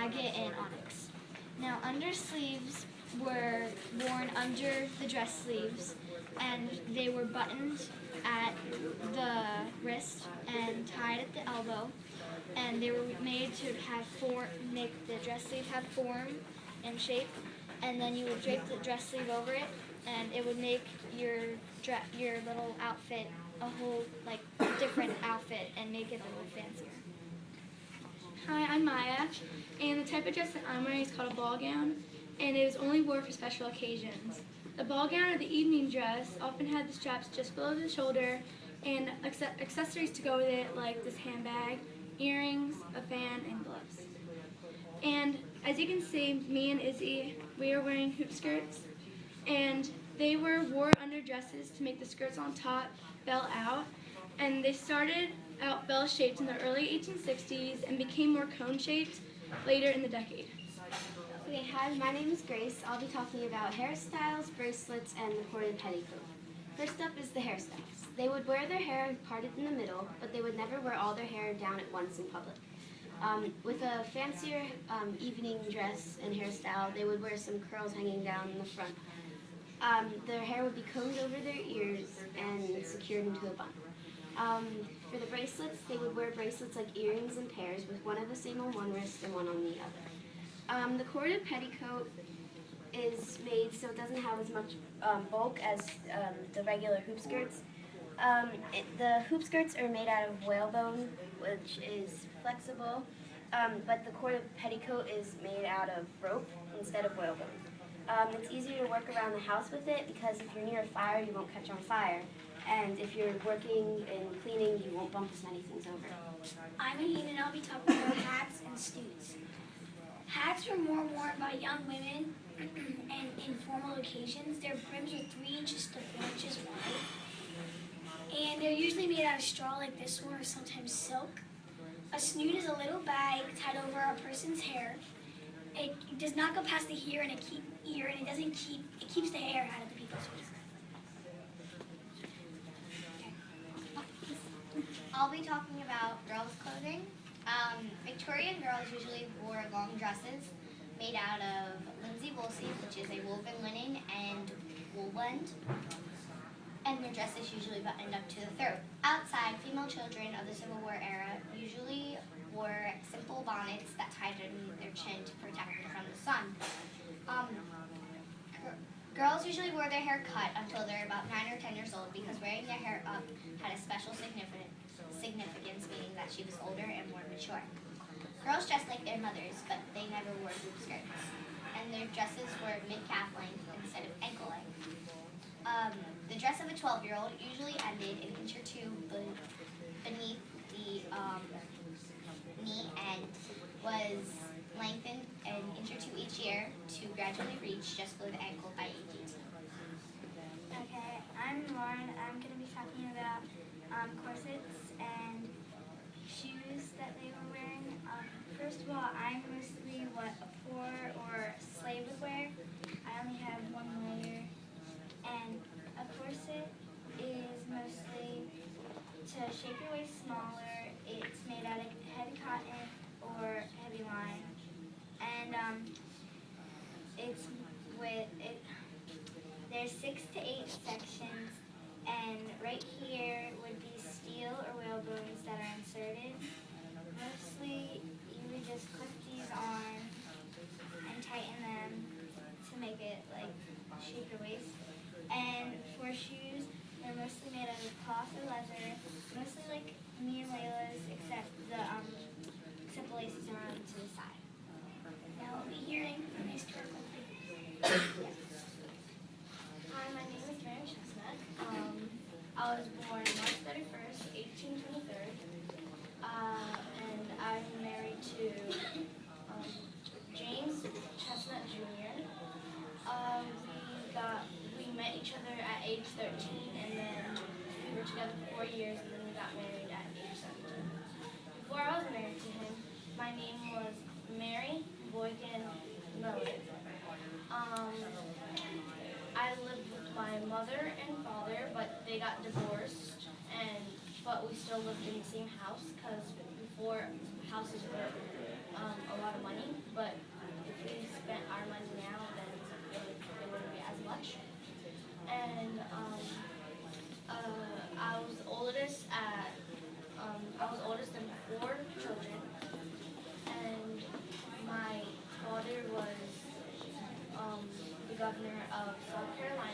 agate and onyx. Now, undersleeves were worn under the dress sleeves, and they were buttoned at the wrist and tied at the elbow, and they were made to have make the dress sleeve have form and shape, and then you would drape the dress sleeve over it, and it would make your little outfit a whole different outfit and make it a little fancier. Hi, I'm Maya, and the type of dress that I'm wearing is called a ball gown, and it was only worn for special occasions. The ball gown or the evening dress often had the straps just below the shoulder and accessories to go with it, like this handbag, earrings, a fan, and gloves. And as you can see, me and Izzy, we are wearing hoop skirts, and they were wore under dresses to make the skirts on top bell out, and they started out bell-shaped in the early 1860s and became more cone-shaped later in the decade. Okay, hi, my name is Grace. I'll be talking about hairstyles, bracelets, and the corded petticoat. First up is the hairstyles. They would wear their hair parted in the middle, but they would never wear all their hair down at once in public. With a fancier evening dress and hairstyle, they would wear some curls hanging down in the front. Their hair would be combed over their ears and secured into a bun. For the bracelets, they would wear bracelets like earrings in pairs, with one of the same on one wrist and one on the other. The corded petticoat is made so it doesn't have as much bulk as the regular hoop skirts. The hoop skirts are made out of whalebone, which is flexible, but the corded petticoat is made out of rope instead of whalebone. It's easier to work around the house with it because if you're near a fire, you won't catch on fire. And if you're working and cleaning, you won't bump as many things over. I'm Aheen, and I'll be talking about hats and stoots. Hats were more worn by young women and in formal occasions. Their brims are 3 inches to 4 inches wide. And they're usually made out of straw like this one, or sometimes silk. A snoot is a little bag tied over a person's hair. It does not go past the ear, and it keeps the hair out of the people's ears. I'll be talking about girls' clothing. Victorian girls usually wore long dresses made out of linsey woolsey, which is a woven linen and wool blend. And their dresses usually buttoned up to the throat. Outside, female children of the Civil War era usually wore simple bonnets that tied underneath their chin to protect them from the sun. Girls usually wore their hair cut until they're about 9 or 10 years old because wearing their hair up had a special significance, meaning that she was older and more mature. Girls dressed like their mothers, but they never wore hoop skirts, and their dresses were mid-calf length instead of ankle length. The dress of a 12-year-old usually ended an inch or two beneath the knee and was lengthened an inch or two each year to gradually reach just below the ankle by age 18. Okay, I'm Lauren. I'm going to be talking about corsets and shoes that they were wearing. First of all, I'm mostly what a poor or a slave would wear. I only have one layer. And a corset is mostly to shape your waist smaller. It's made out of heavy cotton or heavy line. And there's 6 to 8 sections, and right here would be steel or whalebones that are inserted. Mostly, you would just clip these on and tighten them to make it shape your waist. And for shoes, they're mostly made out of cloth or leather, mostly like me and Layla's, except the laces are on to the side. Now we'll be hearing from historical figures. Hi, my name is Mary Chestnut. I was born March 31st, 1823, and I'm married to James Chestnut Jr. We met each other at age 13, and then we were together for 4 years, and then we got married at age 17. Before I was married to him, my name was Mary Boykin Miller. I lived with my mother and father, but they got divorced, but we still lived in the same house because before houses were a lot of money, but if we spent our money now, then it wouldn't be as much. And I was oldest in 4 children, and my father was the governor of South Carolina.